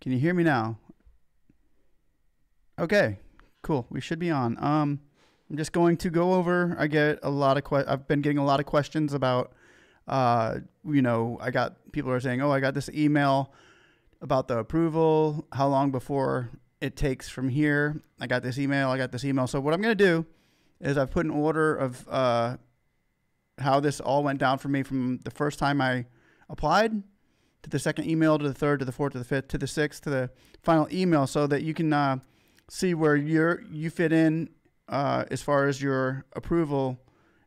Can you hear me now? Okay, cool. We should be on. I'm just going to go over. I've been getting a lot of questions about, I got people are saying, oh, I got this email about the approval. How long before it takes from here? I got this email. So what I'm going to do is I've put an order of how this all went down for me from the first time I applied to the second email, to the third, to the fourth, to the fifth, to the sixth, to the final email, so that you can see where you fit in as far as your approval,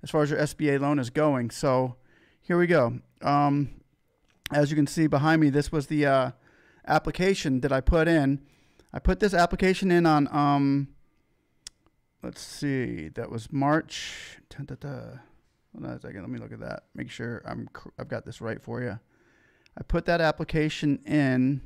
as far as your SBA loan is going. So here we go. As you can see behind me, this was the application that I put in. I put this application in on, let's see, that was March. Hold on a second, let me look at that. Make sure I've got this right for you. I put that application in.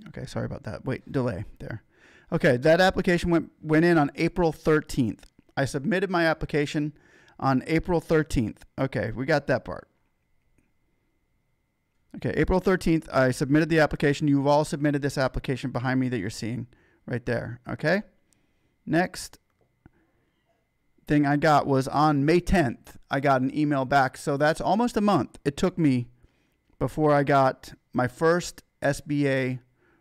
Okay, sorry about that. Wait, delay there. Okay, that application went in on April 13th. I submitted my application on April 13th. Okay, we got that part. Okay, April 13th, I submitted the application. You've all submitted this application behind me that you're seeing right there. Okay, next thing I got was on May 10th. I got an email back. So that's almost a month it took me before I got my first SBA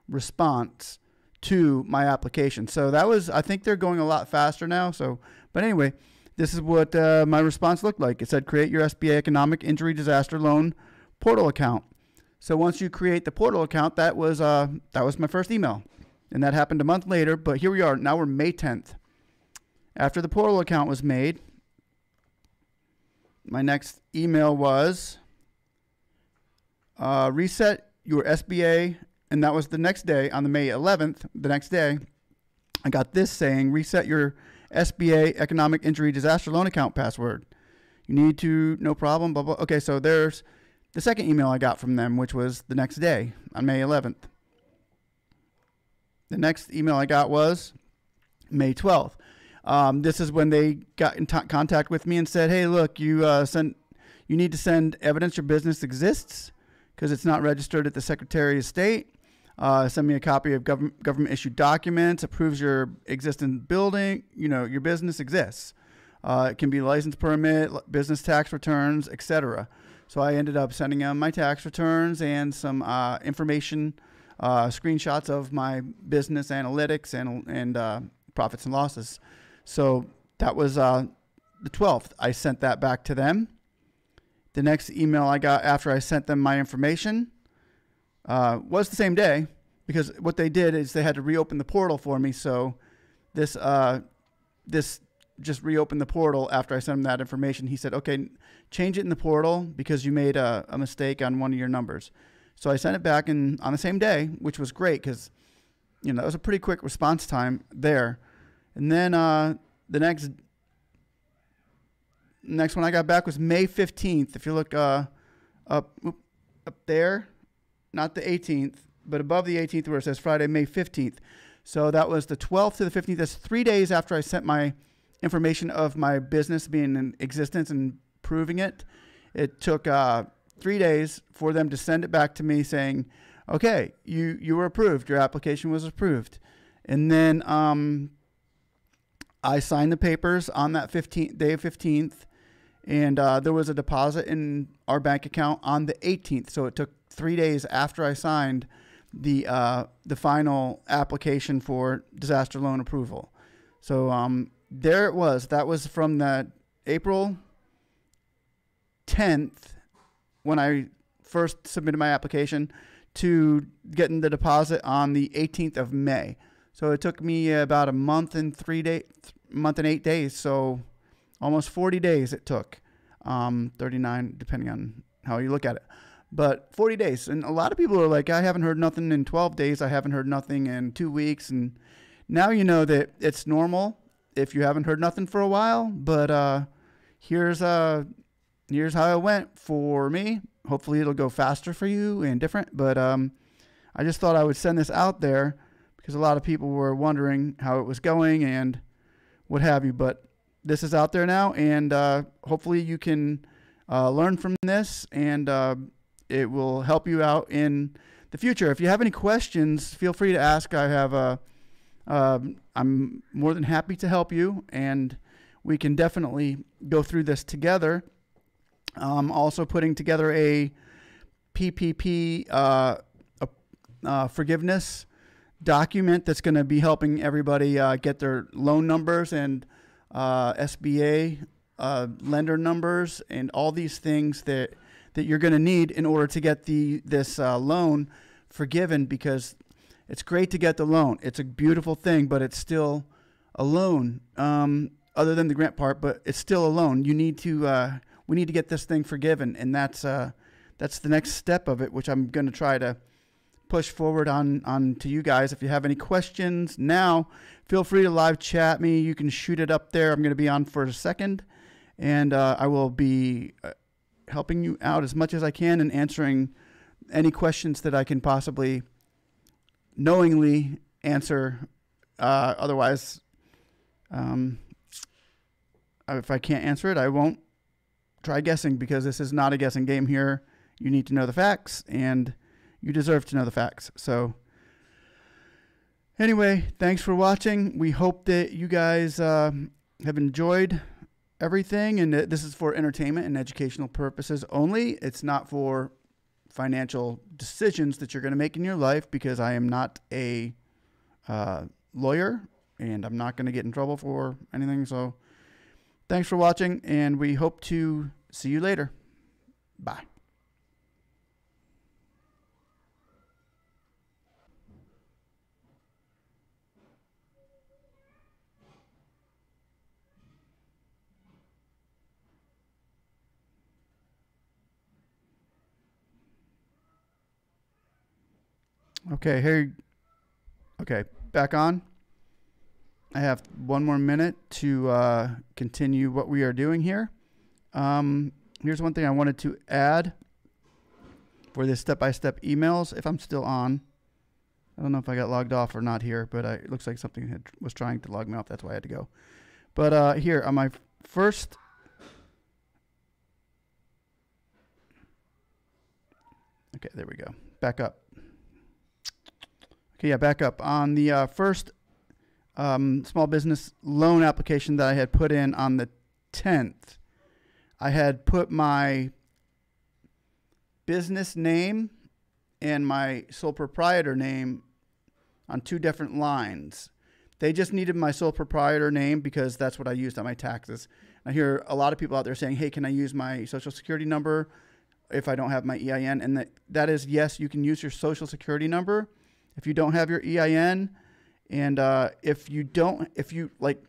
response to my application. So that was, I think they're going a lot faster now. So, but anyway, this is what my response looked like. It said, create your SBA Economic Injury Disaster Loan portal account. So once you create the portal account, that was my first email. And that happened a month later, but here we are. Now we're May 10th. After the portal account was made, my next email was reset your SBA, and that was the next day, on the May 11th, the next day, I got this saying, reset your SBA Economic Injury Disaster Loan account password. You need to, no problem, blah, blah. Okay, so there's the second email I got from them, which was the next day, on May 11th. The next email I got was May 12th. This is when they got in contact with me and said, hey, look, you need to send evidence your business exists because it's not registered at the Secretary of State. Send me a copy of government issued documents, approves your existing building, your business exists. It can be license permit, business tax returns, etc. So I ended up sending them my tax returns and some information, screenshots of my business analytics and profits and losses. So that was the 12th. I sent that back to them. The next email I got after I sent them my information was the same day, because what they did is they had to reopen the portal for me. So this just reopened the portal after I sent him that information. He said, okay, change it in the portal because you made a mistake on one of your numbers. So I sent it back on the same day, which was great because, that was a pretty quick response time there. And then the next one I got back was May 15th. If you look up there, not the 18th, but above the 18th where it says Friday, May 15th. So that was the 12th to the 15th. That's 3 days after I sent my information of my business being in existence and proving it. It took 3 days for them to send it back to me saying, okay, you were approved. Your application was approved. And then I signed the papers on that day of 15th. And there was a deposit in our bank account on the 18th. So it took 3 days after I signed the final application for disaster loan approval. So there it was. That was from the April 10th when I first submitted my application to getting the deposit on the 18th of May. So it took me about a month and 8 days. So almost 40 days it took. 39, depending on how you look at it. But 40 days. And a lot of people are like, I haven't heard nothing in 12 days. I haven't heard nothing in 2 weeks. And now you know that it's normal if you haven't heard nothing for a while. But here's how it went for me. Hopefully it'll go faster for you and different. But I just thought I would send this out there because a lot of people were wondering how it was going and what have you. But this is out there now, and hopefully you can learn from this, and it will help you out in the future. If you have any questions, feel free to ask. I have I'm more than happy to help you, and we can definitely go through this together. I'm also putting together a PPP forgiveness document that's going to be helping everybody get their loan numbers and SBA lender numbers and all these things that you're going to need in order to get this loan forgiven, because it's great to get the loan. It's a beautiful thing, but it's still a loan, other than the grant part, but it's still a loan. You need to we need to get this thing forgiven, and that's the next step of it, which I'm going to try to push forward on to you guys. If you have any questions now, feel free to live chat me. You can shoot it up there. I'm going to be on for a second, and I will be helping you out as much as I can and answering any questions that I can possibly knowingly answer. Otherwise, if I can't answer it, I won't try guessing, because this is not a guessing game here. You need to know the facts, and you deserve to know the facts. So anyway, thanks for watching. We hope that you guys have enjoyed everything, and this is for entertainment and educational purposes only. It's not for financial decisions that you're going to make in your life, because I am not a lawyer, and I'm not going to get in trouble for anything. So thanks for watching, and we hope to see you later. Bye. Okay, here. Okay, back on. I have one more minute to continue what we are doing here. Here's one thing I wanted to add for this step-by-step emails, if I'm still on. I don't know if I got logged off or not here, but it looks like something was trying to log me off. That's why I had to go. But here, on my first... Okay, there we go. Back up. Okay, yeah, back up. On the first small business loan application that I had put in on the 10th, I had put my business name and my sole proprietor name on two different lines. They just needed my sole proprietor name because that's what I used on my taxes. I hear a lot of people out there saying, hey, can I use my social security number if I don't have my EIN? And that is, yes, you can use your social security number if you don't have your EIN. And if you like,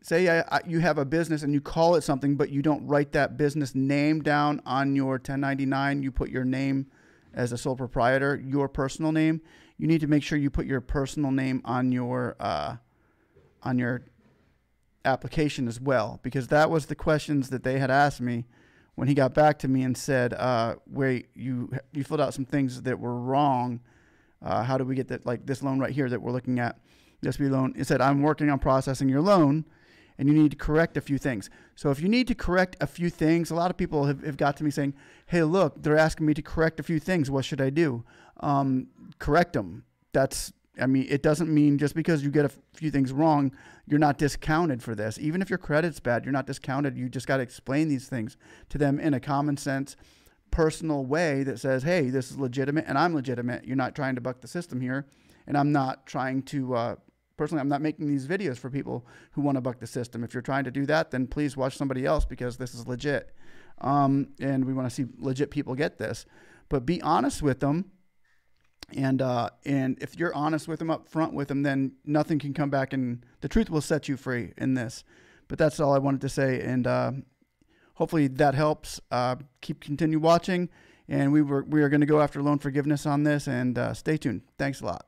say you have a business and you call it something, but you don't write that business name down on your 1099, you put your name as a sole proprietor, your personal name, you need to make sure you put your personal name on your application as well, because that was the questions that they had asked me when he got back to me and said, wait, you filled out some things that were wrong. How do we get that, like this loan right here that we're looking at, this loan? It said, I'm working on processing your loan, and you need to correct a few things. So if you need to correct a few things, a lot of people have got to me saying, hey, look, they're asking me to correct a few things. What should I do? Correct them. It doesn't mean just because you get a few things wrong, you're not discounted for this. Even if your credit's bad, you're not discounted. You just got to explain these things to them in a common sense, personal way that says, hey, this is legitimate and I'm legitimate. You're not trying to buck the system here. And I'm not trying to, personally, I'm not making these videos for people who want to buck the system. If you're trying to do that, then please watch somebody else, because this is legit. And we want to see legit people get this. But be honest with them. And if you're honest with them up front with them, then nothing can come back, and the truth will set you free in this. But that's all I wanted to say. And hopefully that helps. Continue watching. And we are going to go after loan forgiveness on this, and stay tuned. Thanks a lot.